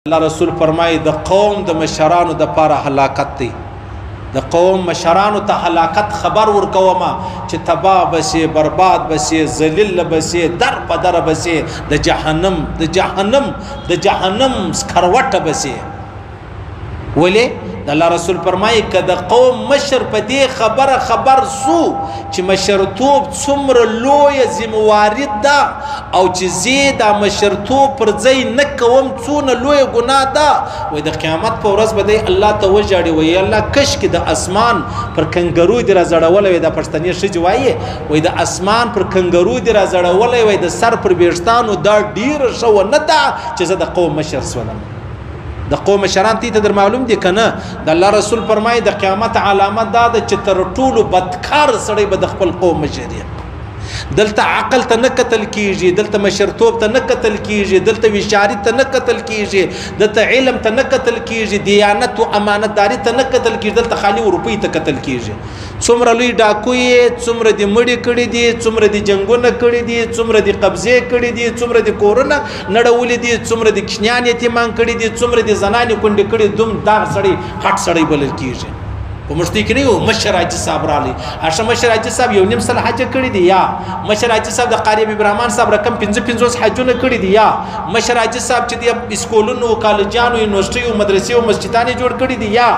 الله رسول فرمای د قوم د مشرانو د پاره هلاکت دی د قوم مشرانو ته هلاکت خبر ورکوما چې تباہ بسي برباد بسي ذلیل بسي در په در بسي د جهنم سکروټه بسي ولې د الله رسول فرمای کده قوم مشر په دې خبر سو چې مشرتوب څومره لوی ذمہواری ده او چې زیاده مشرتوب پر ځای نه کوم څونه لوی ګناه ده وای د قیامت په ورځ به الله ته وجاړي وای الله کش کې د اسمان پر کنګرو دی راځړول وای د پښتني شج وای د اسمان پر کنګرو دی راځړول وای د سر پر بیرستانو دا ډیر شو نه ده چې زه د قوم مشر سولم د قوم مشران ته در معلوم دي کنه د الله رسول فرمای د قیامت علامه دا د چې تر ټولو بدکار سړی به د خپل قوم مشر دلته عقل ته نه قتل کیږي دلته مشرتوب ته نه قتل کیږي دلته وشاري ته نه قتل کیږي دلته علم ته نه قتل کیږي دیانت او امانتداري ته نه قتل کیږي دلته خالي روپۍ ته قتل کیږي څومره لوی ډاکوي څومره د مړی کړي دي څومره د جنگونه کړي دي څومره د قبضه کړي دي څومره د کورونه نړولې دي څومره د کښنیان یتیمان کړي دي څومره د زنانې کونډې کړي دوم دا سړی هټ سړی بلل کیږي په مشتي کې یو مشر حاجی صاحب رالی هغه مشر حاجی صاحب یو نیم سل حج کړی دی یا مشر حاجی صاحب د قاری ابراهیم صاحب رقم 55 حجونه کړی دی یا مشر حاجی صاحب چې د اسکولونو کالجانو یونیورسيټي او مدرسې او مسجدانه جوړ کړی دی یا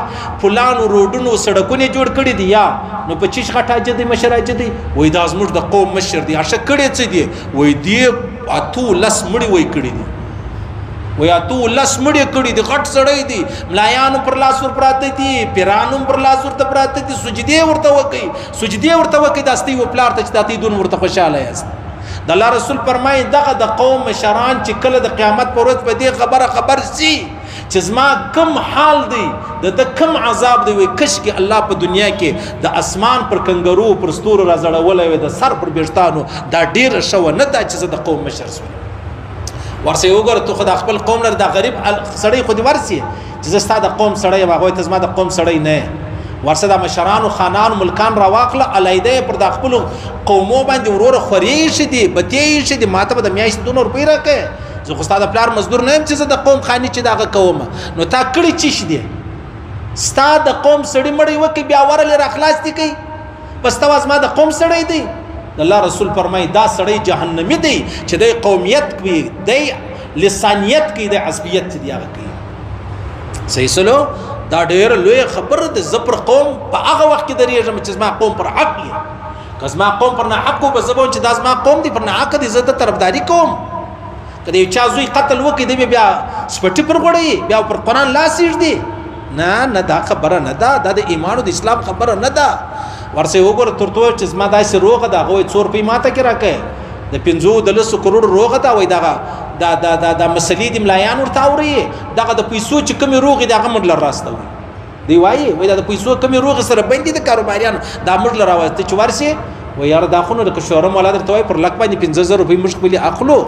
پلانو روډونو سړکونه جوړ کړی دی یا نو 25 غټ حج دی مشر حاجی دی وای دا زموږ د قوم مشر دی هغه کړی څه دی وای دی اتو لس مړی وای کړی دی ویا تو لس مړی کړي دي غټ سړی دي ملایانو پر لاس ور پراته دي پیرانو پر لاس ورته پراته دي سجدي ورته وکي داستي و پلار ته داتي دون ورته خوشاله است د الله رسول فرمای دغه د قوم مشران چې کله د قیامت پر ورځ په دې خبر سي چې زما کم حال دی د کم عذاب دی وي کش کې الله په دنیا کې د اسمان پر کنګرو پر ستورو راځړولې وي د سر پر بیرستانو دا ډیر شو نه دا چې د قوم مشر سو ورسې وګوره ته خدای خپل قوم لر د غریب سړی خو دې ورسې چې زستا د قوم سړی واغوي ته زما د قوم سړی نه ورسې د مشرانو خانان ملکان راواخله الیده پر د خپل قومو باندې وروره خوريش دي بتېش دي ماته به د میاشت 200 روپۍ راکې زه خو ستاسو د پلار مزدور نه يم چې زه د قوم خاني چې داغه کوم نو تا کړی چی شې ستا د قوم سړی مړی وکي بیا ورل راخلاص دي کوي پس تاسو ما د قوم سړی دی الله رسول فرمای دا سړی جهنمی دی چې د قومیت کوي د لسانیت کوي د عصبیت دی هغه کوي صحیح سلو دا ډېر لوی خبره د زپر قوم په هغه وخت کې درېږم چې ما قوم پر حق دی که ما قوم پر نه حق به زبون چې دا ما قوم دی پر نه حق دی زه د طرفداري کوم کله یو چا زوی قتل وکړي دی بیا سپټي پر غړي بیا پر قرآن لاسیږ دی نه دا خبره نه ده د ایمان او د اسلام خبره نه ده ورسې وګوره ترته چې زما داسې روغه ده غوي 100 روپۍ ماته کې راکې د 50 کروڑ روغه ده وای دا مسلې د ملایان ورته اوري دغه د پیسو چې کمی روغه دغه مړل راستوي دی وای دا د پیسو کمی روغه سره بندي د کاروباریان دا مړل راوځي چې ورسې وای یار دا خونو د شورم ولا درته وای پر لک باندې 15000 روپۍ مشکل اخلو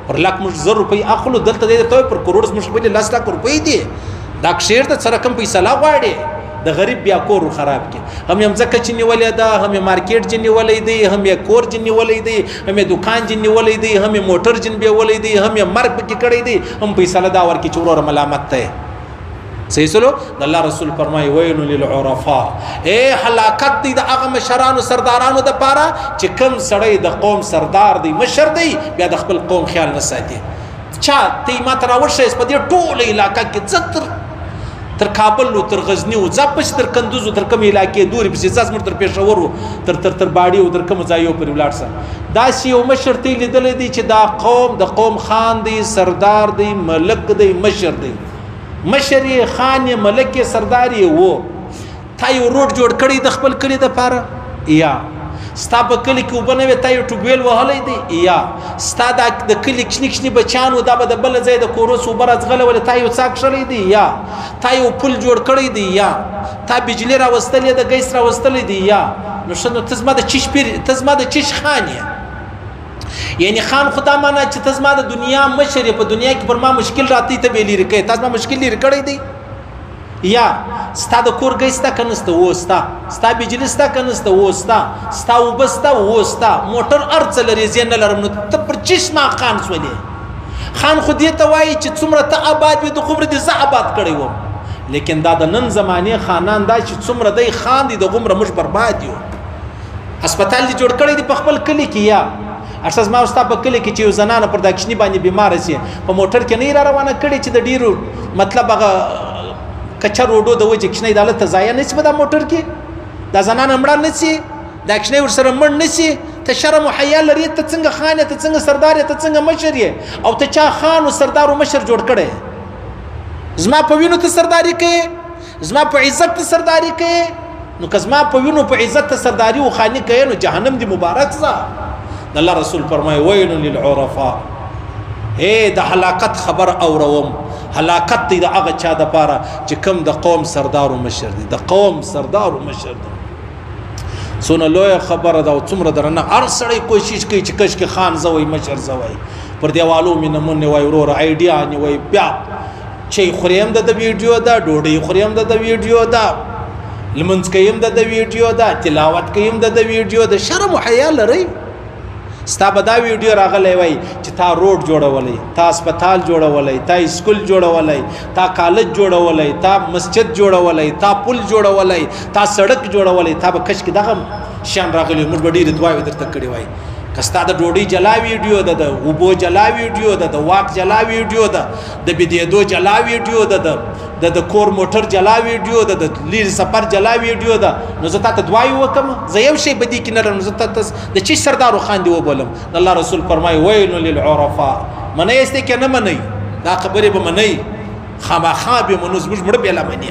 پر لک مش 1000 روپۍ اخلو دلته درته وای پر کروڑ مشکل 10 لک روپۍ دي دا شیر ته سره کم پیسې لا غواړي د غریب بیا کور خراب کی هم ځکه چې نیولې ده هم مارکیټ جن نیولې دی هم کور جن نیولې دی هم دکان جن نیولې دی هم موټر جن بیولې دی هم مرګ پکې کړی دی هم پیسې لا دا ورکی چورور ملامت ته صحیح سلو د الله رسول فرمای ویل للعرفاء اے هلاکت دی د هغه مشرانو سردارانو د پاره چې کم سړی د قوم سردار دی مشر دی بیا د خپل قوم خیال نه ساتي چا تی ما تر ورشه په دې ټوله علاقې کې زتر تر کابل او تر غزنی او ځپش تر کندوز او تر کوم علاقې دوري په سیاست مر تر پېښور تر باډي او تر کوم ځایو پر ولاړ سره دا سی یو مشر تی لیدل دي چې دا قوم د قوم خان دی سردار دی ملک دی مشر دی مشر خان ملک سردار وو تا یو روډ جوړ کړی د خپل کلی د پاره یا ستا په کلی کې وبنوي تا یو ټوبیل وهلې دی یا ستا د کلی کښنی بچانو دا به د بل ځای د کوروس وبر ازغله ول تا یو څاک شلې دی یا تا یو پل جوړ کړی دی یا تا بجلی را وستلې د ګیس را وستلې دی یا نو شنو تزما د چش پیر تزما د چش خانیه یعنی خان خدا معنا چې تزما د دنیا مشر په دنیا کې پر ما مشکل راتی ته ویلې رکې تاسو مشکل لري کړی دی یا ستا د کور گیستا کنسته ستا بجلی ستا کنسته ستا وبستا موټر ارڅ لري زین لرم نو ته پر چشمه خان سولې خان خو دې ته وایي چې څومره ته آباد وي دغومره دې زه آباد کړی وم لیکن دا د نن زمانې خانان دا چې څومره دی خان دي دغومره موږ برباد یو هسپتال دې جوړ کړی دی په خپل کلي کې یا اساس ما ستا په کلي کې چې یو زنانه پر دا کښنی باندې بیماره سي په موټر کې نه را روانه کړي چې د ډیرو مطلب هغه کچا روډو د وجه کښنی دالت ته ځای نه سي په دا موټر کې دا زنانه مړه نه سي دا کښنی ورسره مړ نه سي ته شرم او حیا لري ته څنګه خان ته څنګه سردار ته څنګه مشر یې او ته چا خان او سردار او مشر جوړ کړي زما په وینو ته سرداری کوي زما په عزت ته سرداری کوي نو که زما په وینو په عزت ته سرداری او خاني کوي نو جهنم دی مبارک ځه الله رسول فرمای ویل للعرفاء اے د هلاکت خبر اوروم هلاکت دی د هغه چا د پاره چې کم د قوم سردار او مشر دی د قوم سردار او مشر دی سونه لوی خبره دا څومره درنه هر سړی کوشش کوي چې کش کې خان زوی مشر زوی پر دیوالو مې نمونه وای ورور ایډیا نی وای بیا چې خوریم د ویډیو دا ډوډۍ خوریم د ویډیو دا لمنځ کيم د ویډیو دا تلاوت کيم د ویډیو دا شرم او حیا لري ستا به دا ویډیو راغلی وای چې تا روډ جوړولی تا هسپتال جوړولی تا اسکول جوړولی تا کالج جوړولی تا مسجد جوړولی تا پل جوړولی تا سړک جوړولی تا به کش کې دغه شان راغلی موږ به ډېرې دعاوې درته کړې وای که ستا د ډوډۍ جلا ویډیو ده د اوبو جلا ویډیو ده د واک جلا ویډیو ده د بېدېدو جلا ویډیو ده د کور موټر جلا ویډیو ده د لرې سفر جلا ویډیو ده نو زه تا ته دعاوې وکړم زه یو شی به دې کې نه لرم زه تا ته د چی سردار خان دې وبولم الله رسول فرمایي ویل للعرفاء منئ یې که نه منئ دا خبرې به منئ خامخا به منو زموږ مړه بېله مني